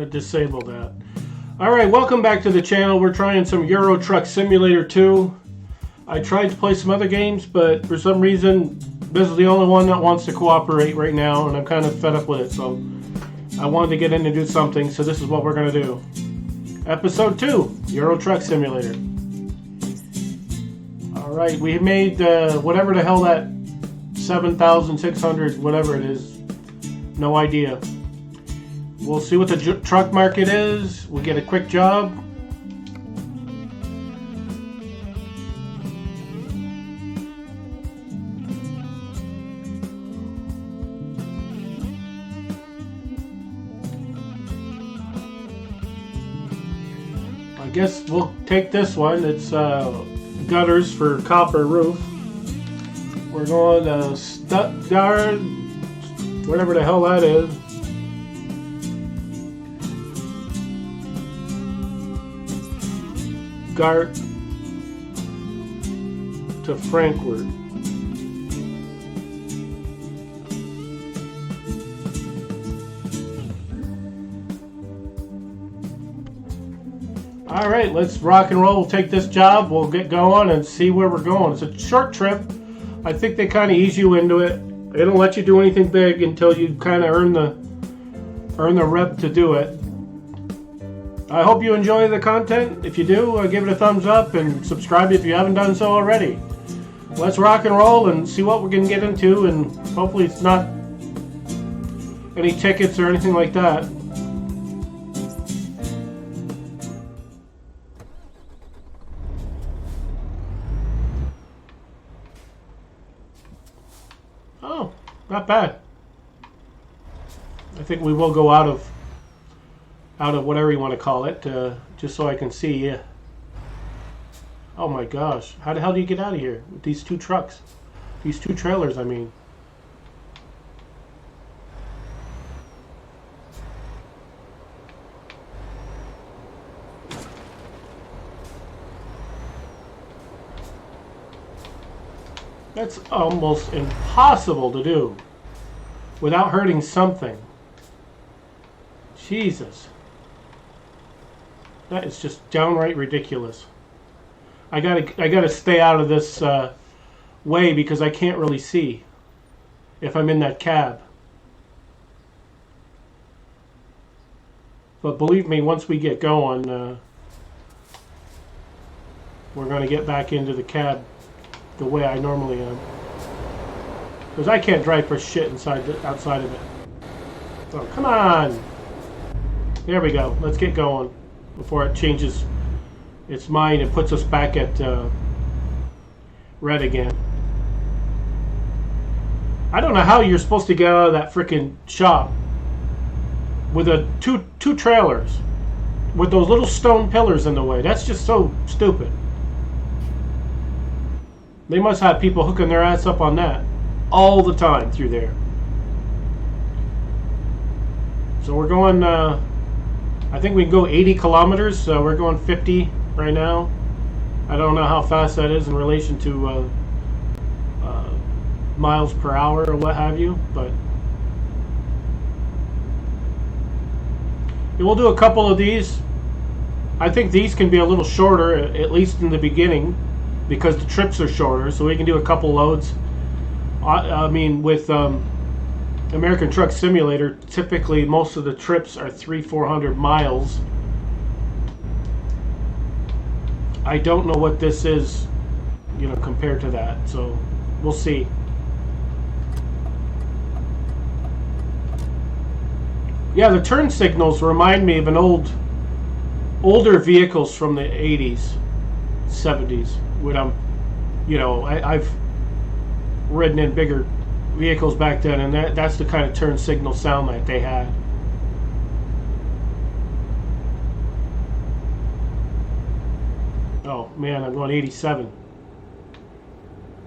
Disable that. Alright, welcome back to the channel. We're trying some Euro Truck Simulator 2. I tried to play some other games, but for some reason, this is the only one that wants to cooperate right now, and I'm kind of fed up with it, so I wanted to get in and do something, so this is what we're going to do. Episode 2, Euro Truck Simulator. Alright, we made whatever the hell that 7,600, whatever it is. No idea. We'll see what the truck market is. We'll get a quick job. I guess we'll take this one. It's gutters for copper roof. We're going to Stuttgart, whatever the hell that is. Stuttgart to Frankfurt. All right, let's rock and roll. We'll take this job. We'll get going and see where we're going. It's a short trip. I think they kind of ease you into it. They don't let you do anything big until you kind of earn the rep to do it. I hope you enjoy the content. If you do, give it a thumbs up and subscribe if you haven't done so already. Let's rock and roll and see what we can get into, and hopefully it's not any tickets or anything like that. Oh, not bad. I think we will go out of whatever you want to call it, just so I can see. Yeah. Oh my gosh, how the hell do you get out of here with these two trucks? These two trailers, I mean. That's almost impossible to do without hurting something. Jesus. That is just downright ridiculous. I gotta stay out of this way because I can't really see if I'm in that cab. But believe me, once we get going, we're gonna get back into the cab the way I normally am. Because I can't drive for shit outside of it. Oh, come on! There we go. Let's get going before it changes its mind and puts us back at red again. I don't know how you're supposed to get out of that freaking shop with two trailers with those little stone pillars in the way. That's just so stupid. They must have people hooking their ass up on that all the time through there. So we're going, I think we can go 80 kilometers, so we're going 50 right now. I don't know how fast that is in relation to miles per hour or what have you, but we'll do a couple of these. I think these can be a little shorter, at least in the beginning, because the trips are shorter, so we can do a couple loads. I mean, with American Truck Simulator, typically most of the trips are 300-400 miles. I don't know what this is, you know, compared to that, so we'll see. Yeah, the turn signals remind me of an older vehicles from the 80s, 70s. When I'm, you know, I've ridden in bigger vehicles back then, and that's the kind of turn signal sound that they had. Oh man, I'm going 87.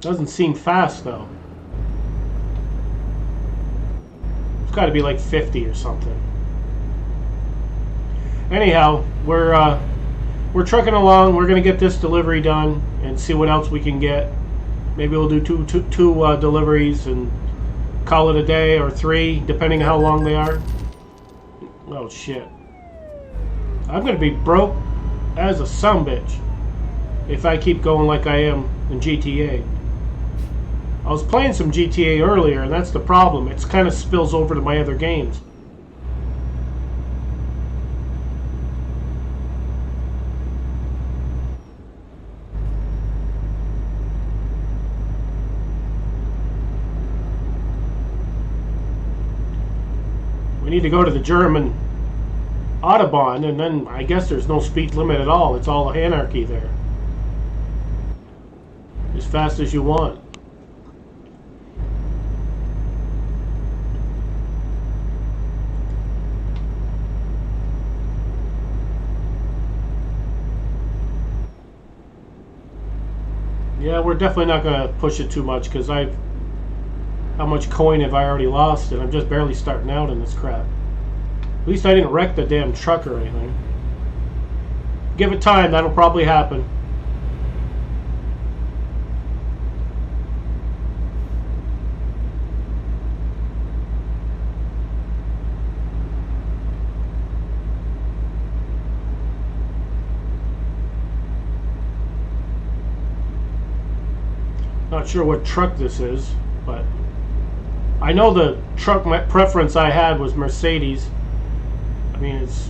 Doesn't seem fast though. It's got to be like 50 or something. Anyhow, we're trucking along. We're gonna get this delivery done and see what else we can get. Maybe we'll do two deliveries and call it a day, or 3, depending on how long they are. Oh shit. I'm going to be broke as a sumbitch if I keep going like I am in GTA. I was playing some GTA earlier, and that's the problem. It kind of spills over to my other games. We need to go to the German Autobahn, and then I guess there's no speed limit at all. It's all anarchy there. As fast as you want. Yeah, we're definitely not going to push it too much because how much coin have I already lost, and I'm just barely starting out in this crap. At least I didn't wreck the damn truck or anything. Give it time, that'll probably happen. Not sure what truck this is, but I know the truck preference I had was Mercedes. I mean, it's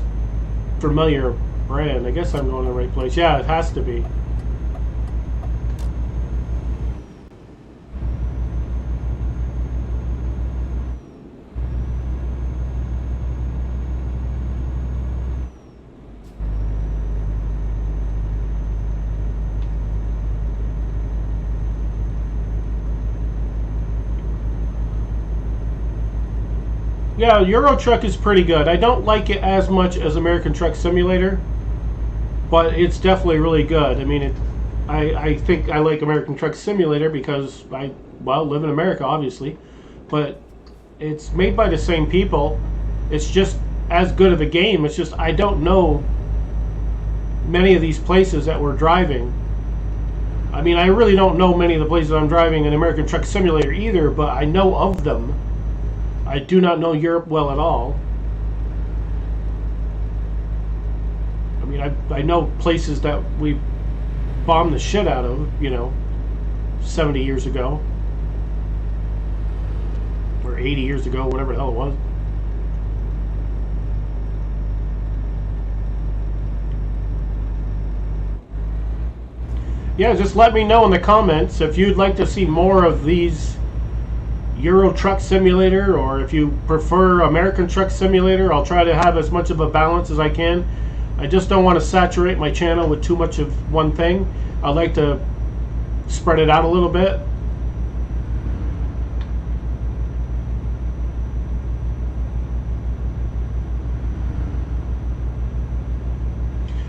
familiar brand. I guess I'm going to the right place. Yeah, it has to be. Yeah, Euro Truck is pretty good. I don't like it as much as American Truck Simulator, but it's definitely really good. I mean, I think I like American Truck Simulator because I live in America, obviously, but it's made by the same people. It's just as good of a game. It's just I don't know many of these places that we're driving. I mean, I really don't know many of the places I'm driving in American Truck Simulator either, but I know of them. I do not know Europe well at all. I mean, I know places that we bombed the shit out of, 70 years ago. Or 80 years ago, whatever the hell it was. Yeah, just let me know in the comments if you'd like to see more of these Euro Truck Simulator, or if you prefer American Truck Simulator. I'll try to have as much of a balance as I can. I just don't want to saturate my channel with too much of one thing. I like to spread it out a little bit.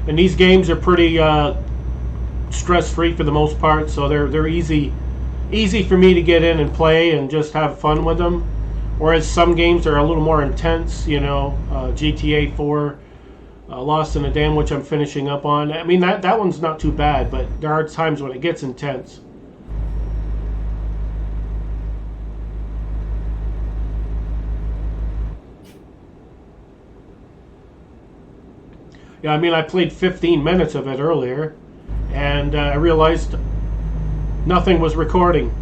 And these games are pretty stress-free for the most part, so they're easy for me to get in and play and just have fun with them. Whereas some games are a little more intense, GTA 4, Lost in a Dam, which I'm finishing up on. I mean, that one's not too bad, but there are times when it gets intense. Yeah, I mean, I played 15 minutes of it earlier, and I realized nothing was recording.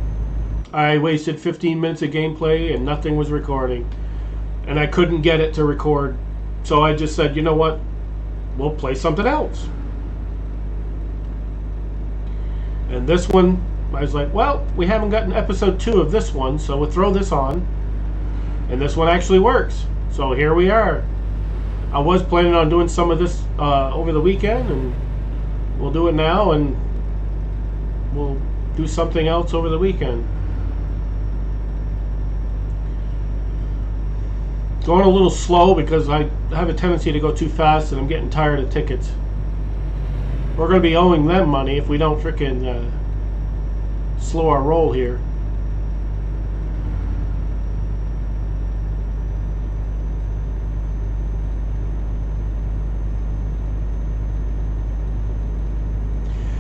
I wasted 15 minutes of gameplay and nothing was recording. And I couldn't get it to record. So I just said, you know what? We'll play something else. And this one, I was like, well, we haven't gotten episode 2 of this one, so we'll throw this on. And this one actually works. So here we are. I was planning on doing some of this over the weekend, and we'll do it now, and we'll do something else over the weekend. Going a little slow because I have a tendency to go too fast and I'm getting tired of tickets. We're going to be owing them money if we don't frickin' slow our roll here.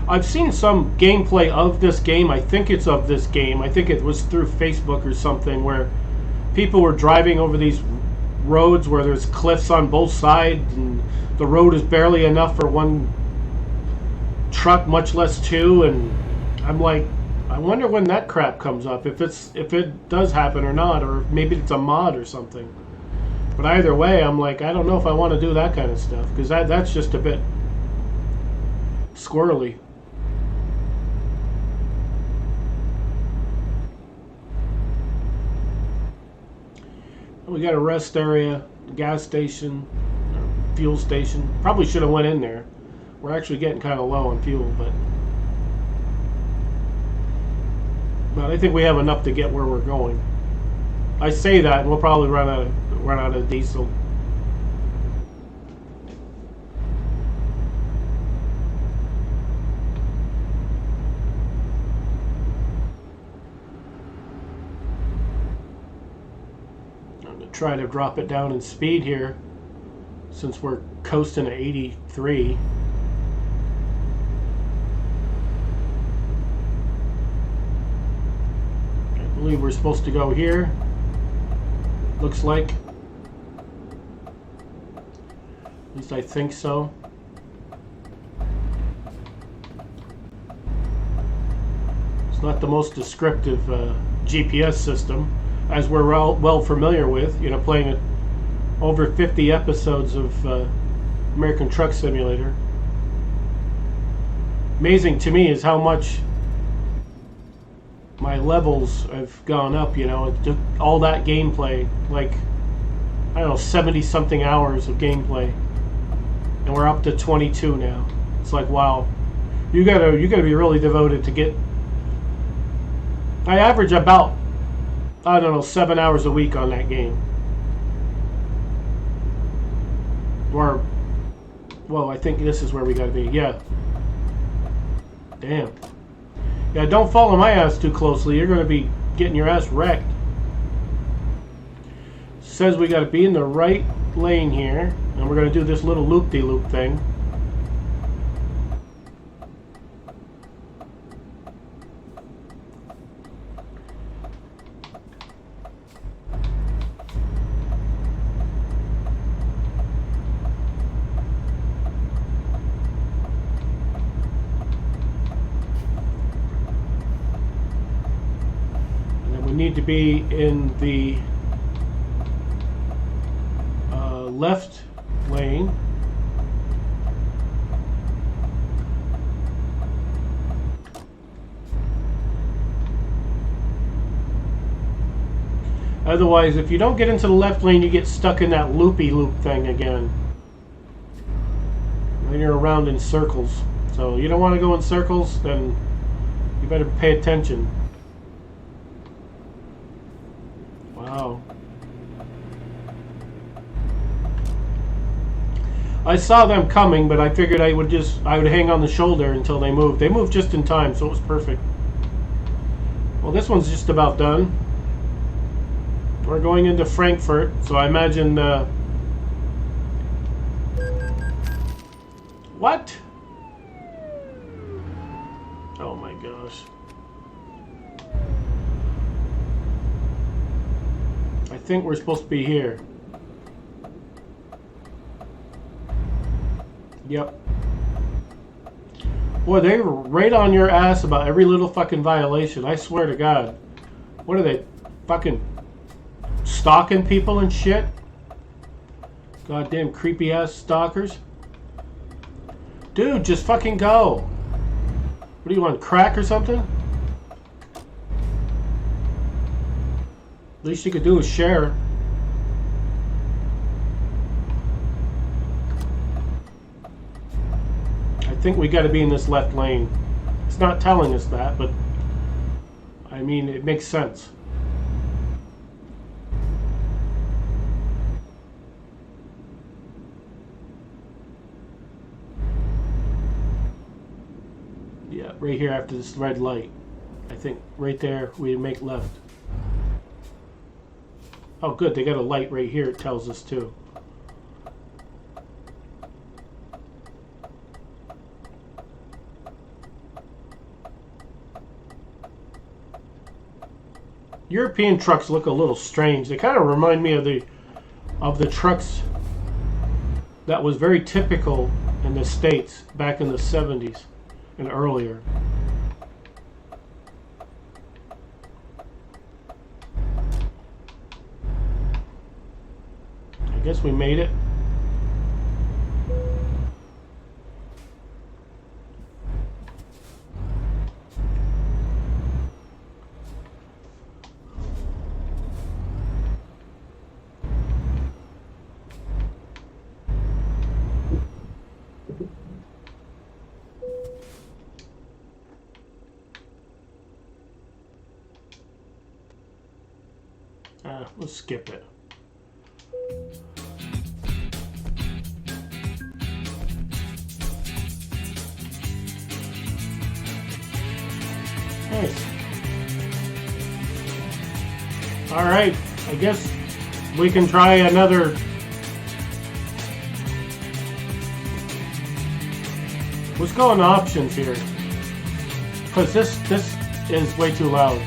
I've seen some gameplay of this game. I think it's of this game. I think it was through Facebook or something where people were driving over these roads where there's cliffs on both sides and the road is barely enough for one truck, much less two. And I'm like, I wonder when that crap comes up, if it does happen or not, or maybe it's a mod or something. But either way, I'm like, I don't know if I want to do that kind of stuff, because that's just a bit squirrely. We got a rest area, gas station, fuel station. Probably should have went in there. We're actually getting kind of low on fuel, but I think we have enough to get where we're going. I say that, and we'll probably run out of diesel. Try to drop it down in speed here since we're coasting at 83. I believe we're supposed to go here. Looks like. At least I think so. It's not the most descriptive GPS system, as we're well familiar with, you know, playing over 50 episodes of American Truck Simulator. Amazing to me is how much my levels have gone up, you know, all that gameplay, like, I don't know, 70 something hours of gameplay, and we're up to 22 now. It's like, wow, you gotta be really devoted to get. I average about, I don't know, 7 hours a week on that game. Or, well, I think this is where we gotta be. Yeah. Damn. Yeah, don't follow my ass too closely. You're gonna be getting your ass wrecked. Says we gotta be in the right lane here, and we're gonna do this little loop-de-loop thing. Need to be in the left lane. Otherwise, if you don't get into the left lane, you get stuck in that loopy-loop thing again. Then you're around in circles. So you don't want to go in circles, then you better pay attention. Wow. I saw them coming, but I figured I would hang on the shoulder until they moved. They moved just in time, so it was perfect. Well, this one's just about done. We're going into Frankfurt, so I imagine what? Oh my gosh. I think we're supposed to be here. Yep. Boy, they were right on your ass about every little fucking violation. I swear to God. What are they, fucking stalking people and shit? Goddamn creepy ass stalkers. Dude, just fucking go. What do you want, crack or something? Least you could do is share. I think we got to be in this left lane. It's not telling us that, but I mean, it makes sense. Yeah, right here after this red light. I think right there we make left. Oh, good. They got a light right here. It tells us too. European trucks look a little strange. They kind of remind me of the of the trucks that was very typical in the States back in the 70s and earlier. I guess we made it. Let's skip it. Nice. All right, I guess we can try another. Let's go on options here, because this is way too loud.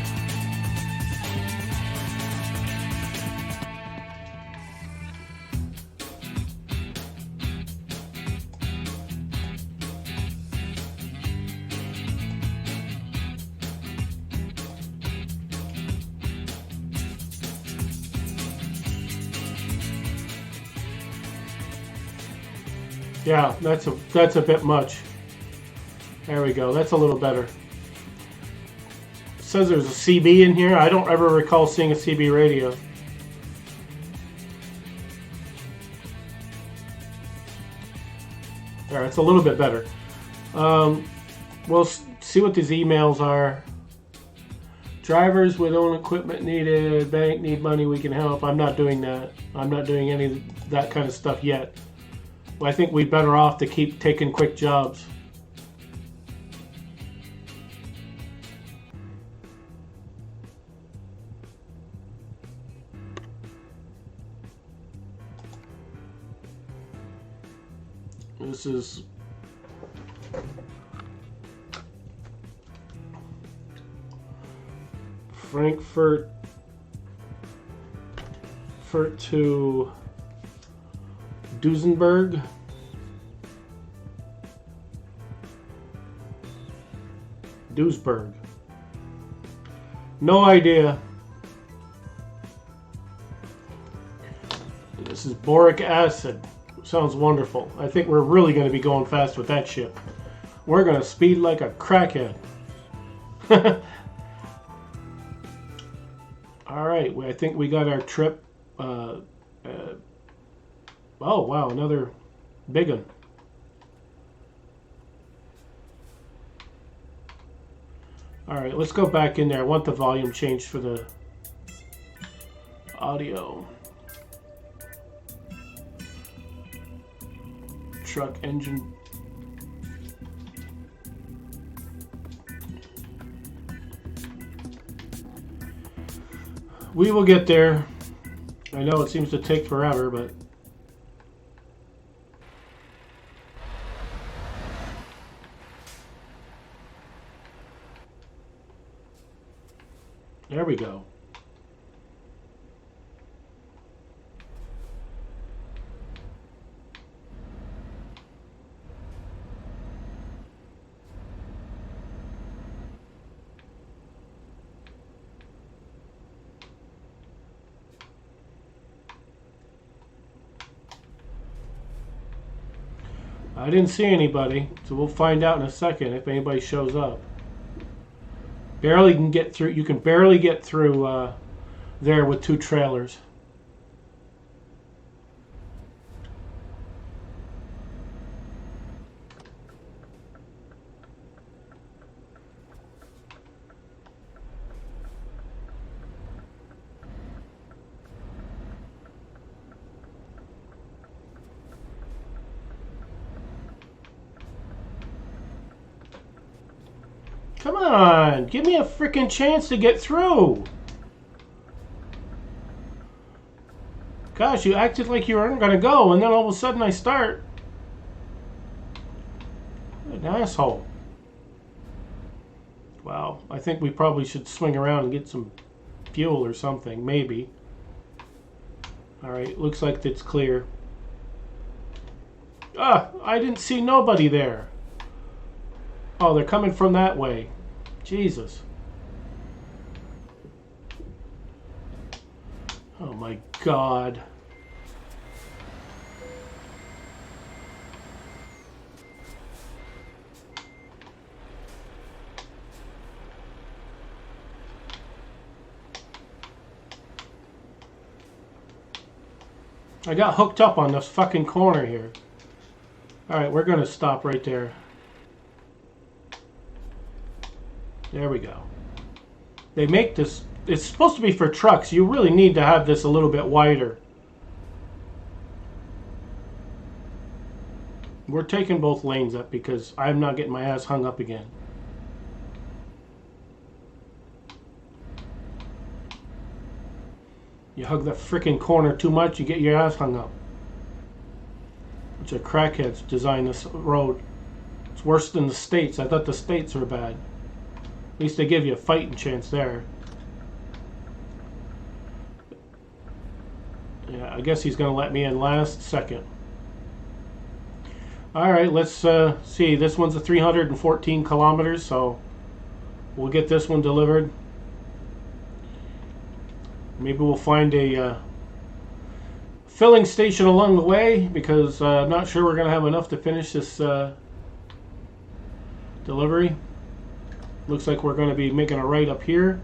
Yeah, that's a bit much. There we go. That's a little better. It says there's a CB in here. I don't ever recall seeing a CB radio. Alright, it's a little bit better. We'll see what these emails are. Drivers with own equipment needed. Bank need money. We can help. I'm not doing that. I'm not doing any of that kind of stuff yet. I think we're better off to keep taking quick jobs. This is Frankfurt to Duisburg. Duisburg. No idea. This is Boric Acid. Sounds wonderful. I think we're really going to be going fast with that ship. We're going to speed like a crackhead. Alright, I think we got our trip. Oh, wow, another big one. Alright, let's go back in there. I want the volume changed for the audio. Truck engine. We will get there. I know it seems to take forever, but there we go. I didn't see anybody, so we'll find out in a second if anybody shows up. Barely can get through. You can barely get through there with two trailers. Come on, give me a freaking chance to get through. Gosh, you acted like you weren't going to go, and then all of a sudden I start. What an asshole. Wow, I think we probably should swing around and get some fuel or something, maybe. Alright, looks like it's clear. Ah, I didn't see nobody there. Oh, they're coming from that way. Jesus. Oh my God. I got hooked up on this fucking corner here. Alright, we're gonna stop right there. There we go. They make this, it's supposed to be for trucks. You really need to have this a little bit wider. We're taking both lanes up because I'm not getting my ass hung up again. You hug that freaking corner too much, you get your ass hung up. Bunch of crackheads design this road. It's worse than the States. I thought the States were bad. At least they give you a fighting chance there. Yeah, I guess he's going to let me in last second. Alright, let's see. This one's a 314 kilometers, so we'll get this one delivered. Maybe we'll find a filling station along the way, because I'm not sure we're going to have enough to finish this delivery. Looks like we're going to be making a right up here.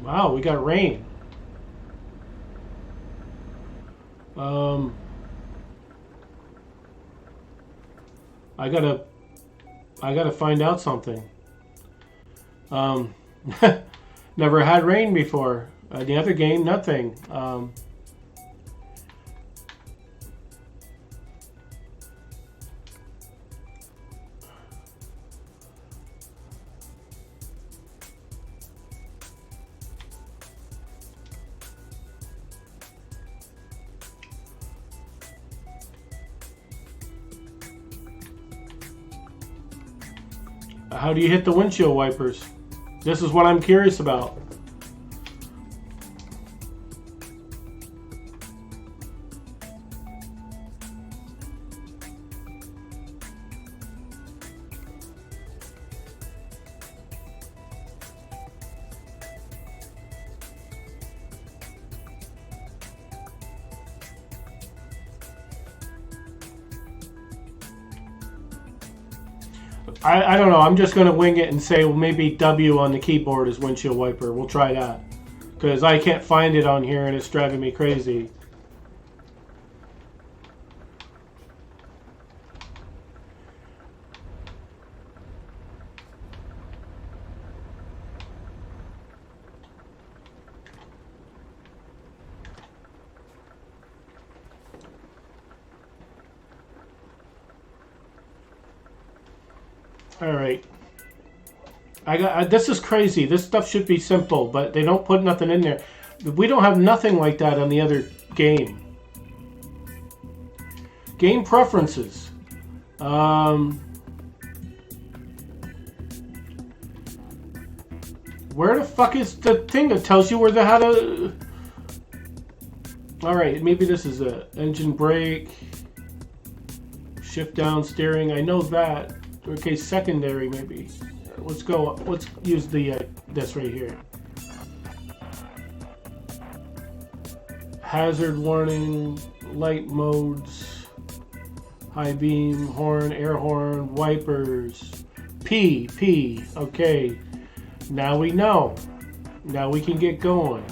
Wow, we got rain. I gotta find out something. Never had rain before. The other game, nothing. How do you hit the windshield wipers? This is what I'm curious about. I don't know. I'm just going to wing it and say, well, maybe W on the keyboard is windshield wiper. We'll try that. Because I can't find it on here and it's driving me crazy. All right. This is crazy. This stuff should be simple, but they don't put nothing in there. We don't have nothing like that on the other game. Game preferences. Where the fuck is the thing that tells you how to... Alright, maybe this is it. Engine brake. Shift down steering. I know that. Okay, secondary maybe. Let's go. Let's use the this right here. Hazard warning, light modes, high beam, horn, air horn, wipers, P. Okay, now we know. Now we can get going.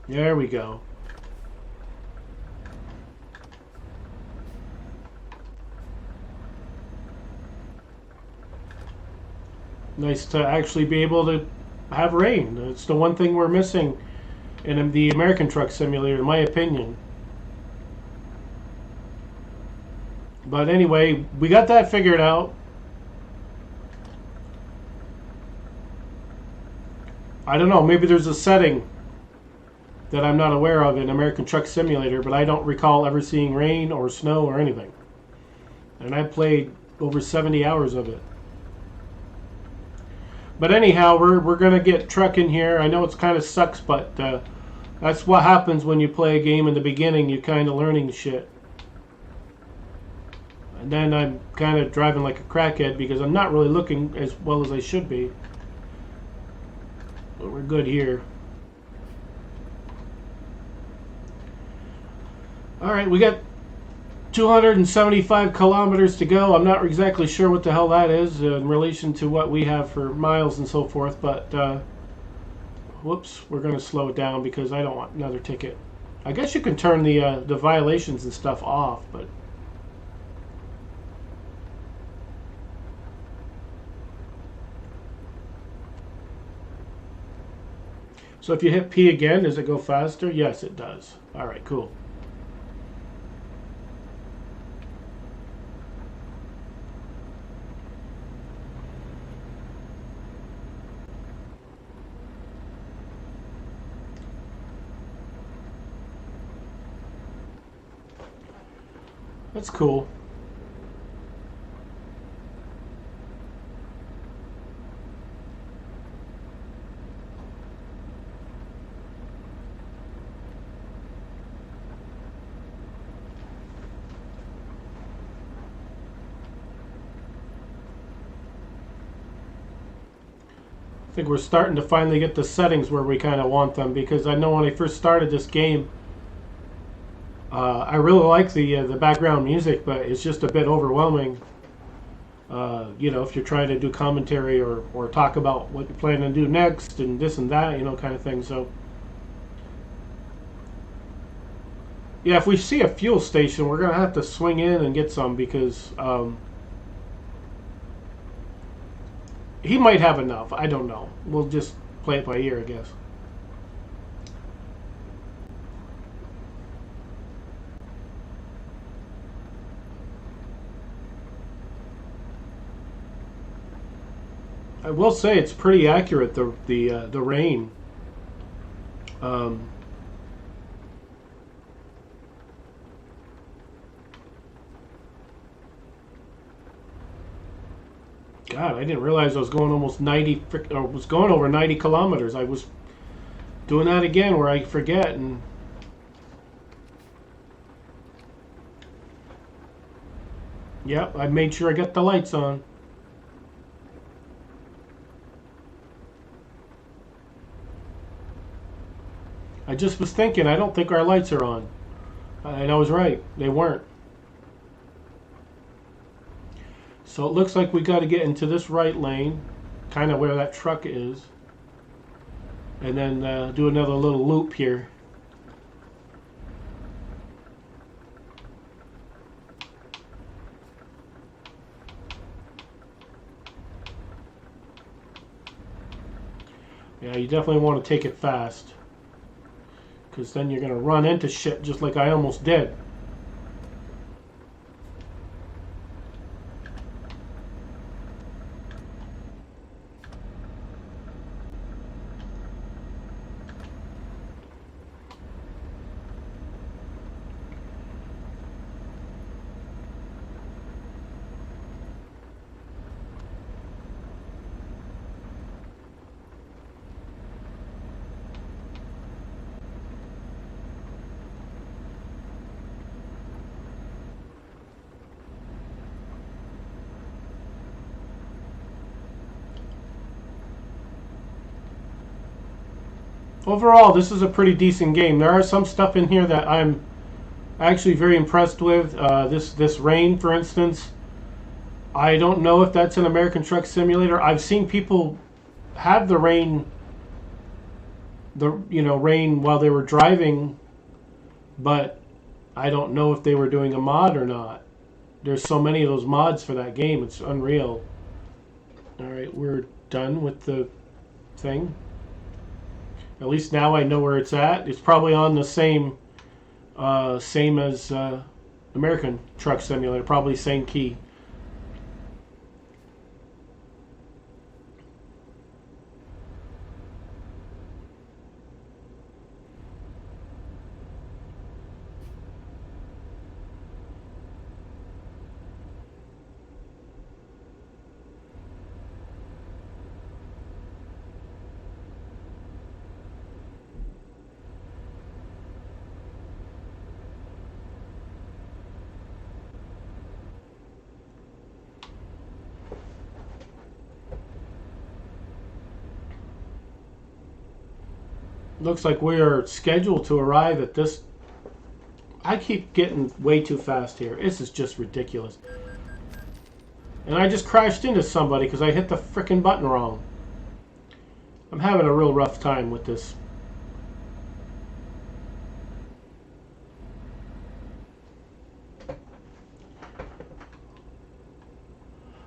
There we go. Nice to actually be able to have rain. It's the one thing we're missing in the American Truck Simulator, in my opinion. But anyway, we got that figured out. I don't know, maybe there's a setting that I'm not aware of in American Truck Simulator, but I don't recall ever seeing rain or snow or anything. And I played over 70 hours of it. But anyhow, we're going to get trucking here. I know it's kind of sucks, but that's what happens when you play a game in the beginning. You're kind of learning shit. And then I'm kind of driving like a crackhead because I'm not really looking as well as I should be. But we're good here. Alright, we got 275 kilometers to go. I'm not exactly sure what the hell that is in relation to what we have for miles and so forth, but whoops, we're going to slow it down because I don't want another ticket. I guess you can turn the violations and stuff off, but so if you hit P again, does it go faster? Yes, it does. Alright, cool. That's cool. I think we're starting to finally get the settings where we kind of want them, because I know when I first started this game, I really like the background music, but it's just a bit overwhelming. You know, if you're trying to do commentary or talk about what you're planning to do next and this and that, you know, kind of thing. So, yeah, if we see a fuel station, we're gonna have to swing in and get some because he might have enough. I don't know. We'll just play it by ear, I guess. I will say it's pretty accurate, the rain. Um, God, I didn't realize I was going almost 90, or was going over 90 kilometers. I was doing that again where I forget and. Yep, I made sure I got the lights on. I just was thinking, I don't think our lights are on. And I was right, they weren't. So it looks like we got to get into this right lane, kind of where that truck is. And then do another little loop here. Yeah, you definitely want to take it fast, because then you're going to run into shit just like I almost did. Overall, this is a pretty decent game. There are some stuff in here that I'm actually very impressed with. This rain, for instance. I don't know if that's an American Truck Simulator. I've seen people have the rain, rain while they were driving, but I don't know if they were doing a mod or not. There's so many of those mods for that game. It's unreal. All right, we're done with the thing. At least now I know where it's at. It's probably on the same as American Truck Simulator. Probably same key. Looks like we are scheduled to arrive at this. I keep getting way too fast here. This is just ridiculous. And I just crashed into somebody because I hit the frickin' button wrong. I'm having a real rough time with this.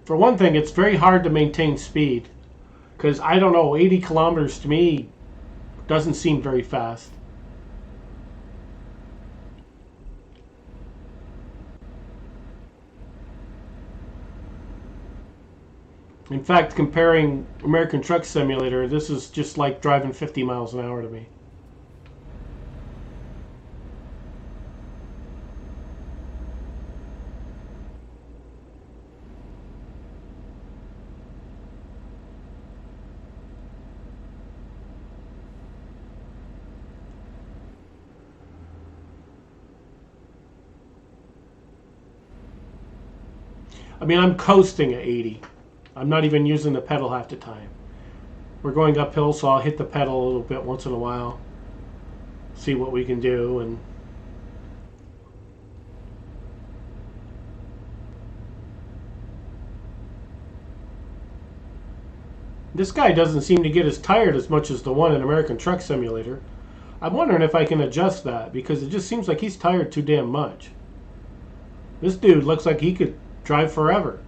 For one thing, it's very hard to maintain speed. Because, I don't know, 80 kilometers to me doesn't seem very fast. In fact, comparing American Truck Simulator, this is just like driving 50 miles an hour to me. I mean, I'm coasting at 80. I'm not even using the pedal half the time. We're going uphill, so I'll hit the pedal a little bit once in a while. See what we can do. And this guy doesn't seem to get as tired as much as the one in American Truck Simulator. I'm wondering if I can adjust that, because it just seems like he's tired too damn much. This dude looks like he could drive forever.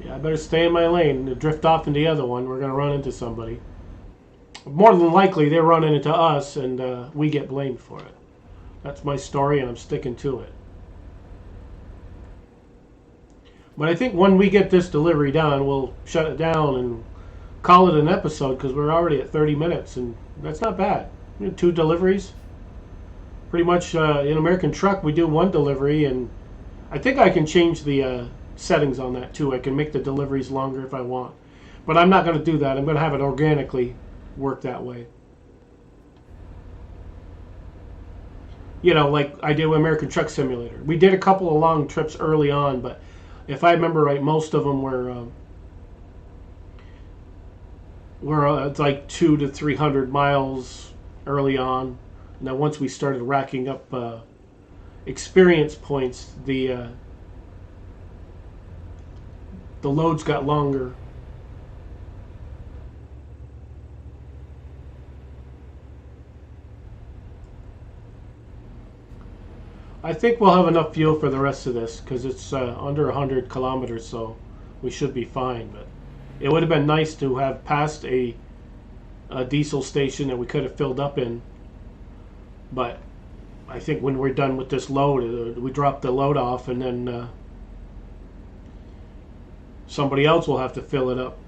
Yeah, I better stay in my lane and drift off in the other one. We're going to run into somebody. More than likely, they're running into us, and we get blamed for it. That's my story, and I'm sticking to it. But I think when we get this delivery done, we'll shut it down and call it an episode, because we're already at 30 minutes, and that's not bad. 2 deliveries. Pretty much in American Truck, we do 1 delivery, and I think I can change the settings on that too. I can make the deliveries longer if I want. But I'm not going to do that. I'm going to have it organically work that way. You know, like I did with American Truck Simulator. We did a couple of long trips early on, but if I remember right, most of them were it's like 200 to 300 miles early on. And then once we started racking up experience points, the loads got longer. I think we'll have enough fuel for the rest of this, because it's under 100 kilometers, so we should be fine. But it would have been nice to have passed a diesel station that we could have filled up in. But I think when we're done with this load, we drop the load off, and then somebody else will have to fill it up.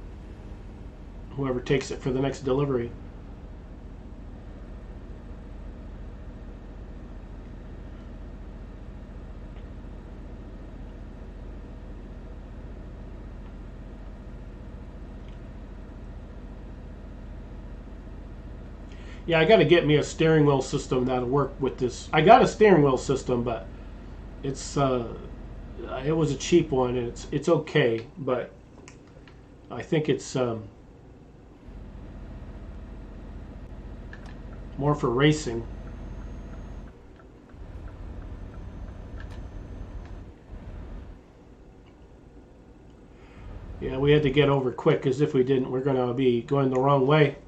Whoever takes it for the next delivery. Yeah, I got to get me a steering wheel system that'll work with this. I got a steering wheel system, but it's it was a cheap one, and it's okay, but I think it's more for racing. Yeah, we had to get over quick, because if we didn't, we're going to be going the wrong way.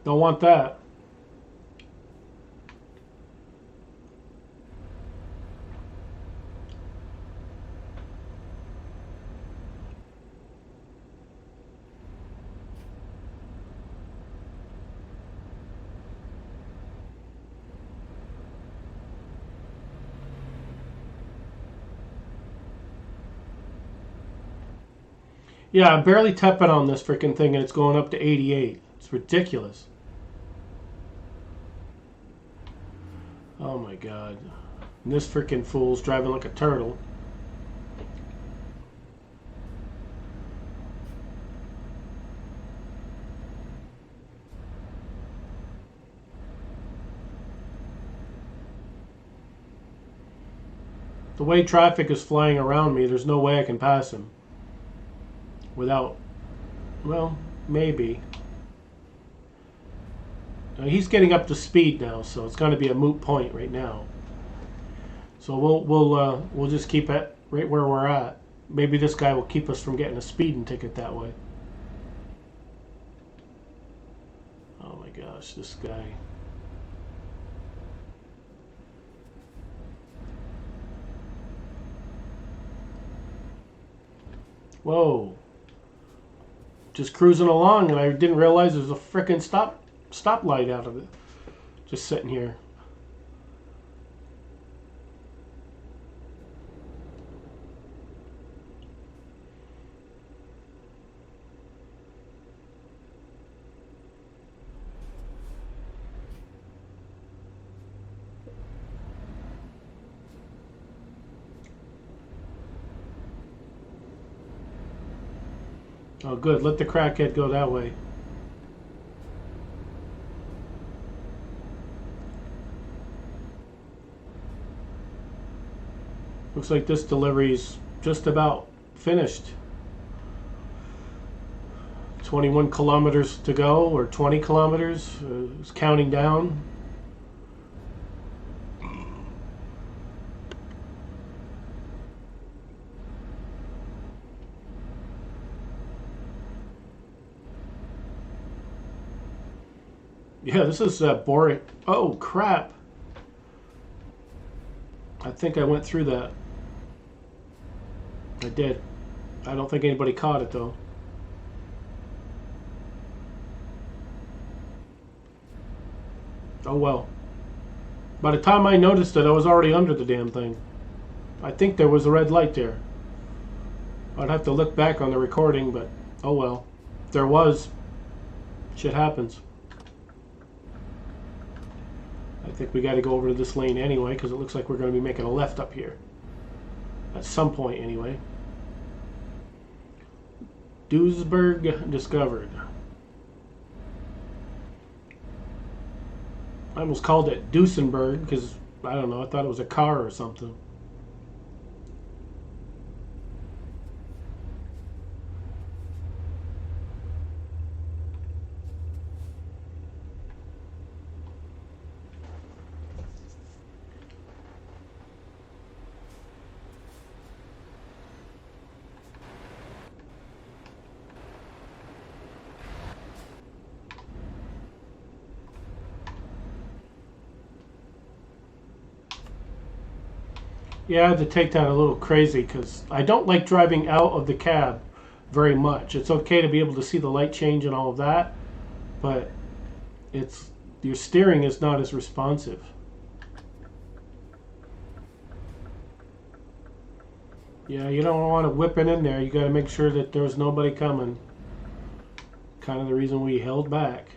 Don't want that. Yeah, I'm barely tapping on this freaking thing, and it's going up to 88. It's ridiculous. Oh my god. And this freaking fool's driving like a turtle. The way traffic is flying around me, there's no way I can pass him without, well, maybe. Now, he's getting up to speed now, so it's going to be a moot point right now. So we'll just keep it right where we're at. Maybe this guy will keep us from getting a speeding ticket that way. Oh my gosh, this guy. Whoa. Just cruising along, and I didn't realize there's a frickin' stoplight out of it. Just sitting here. Oh, good. Let the crackhead go that way. Looks like this delivery's just about finished. 21 kilometers to go, or 20 kilometers. It's counting down. Yeah, this is Boric. Oh, crap. I think I went through that. I did. I don't think anybody caught it, though. Oh, well. By the time I noticed it, I was already under the damn thing. I think there was a red light there. I'd have to look back on the recording, but oh well. There was. Shit happens. I think we got to go over to this lane anyway, because it looks like we're going to be making a left up here. At some point, anyway. Duisburg discovered. I almost called it Duesenberg, because, I don't know, I thought it was a car or something. Yeah, I had to take that a little crazy because I don't like driving out of the cab very much. It's okay to be able to see the light change and all of that, but your steering is not as responsive. Yeah, you don't want to whip it in there. You got to make sure that there's nobody coming. Kind of the reason we held back.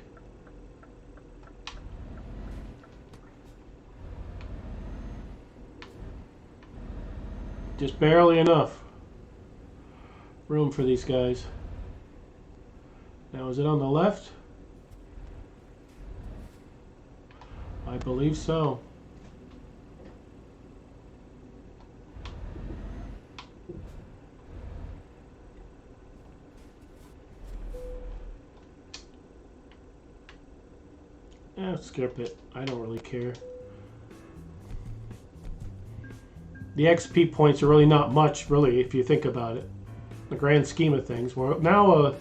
Just barely enough room for these guys. Now, is it on the left? I believe so. Yeah, skip it. I don't really care. The XP points are really not much, really, if you think about it. The grand scheme of things. We're now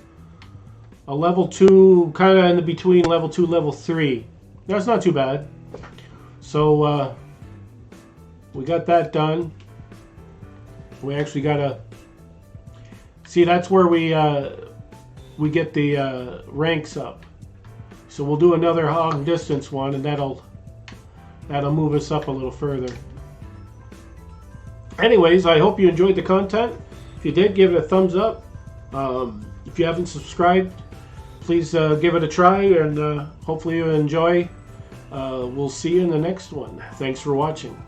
a level 2, kind of in the between level 2, level 3. That's not too bad. So, we got that done. We actually got to... See, that's where we get the ranks up. So we'll do another long distance one, and that'll move us up a little further. Anyways, I hope you enjoyed the content. If you did, give it a thumbs up. If you haven't subscribed, please give it a try, and hopefully you enjoy. We'll see you in the next one. Thanks for watching.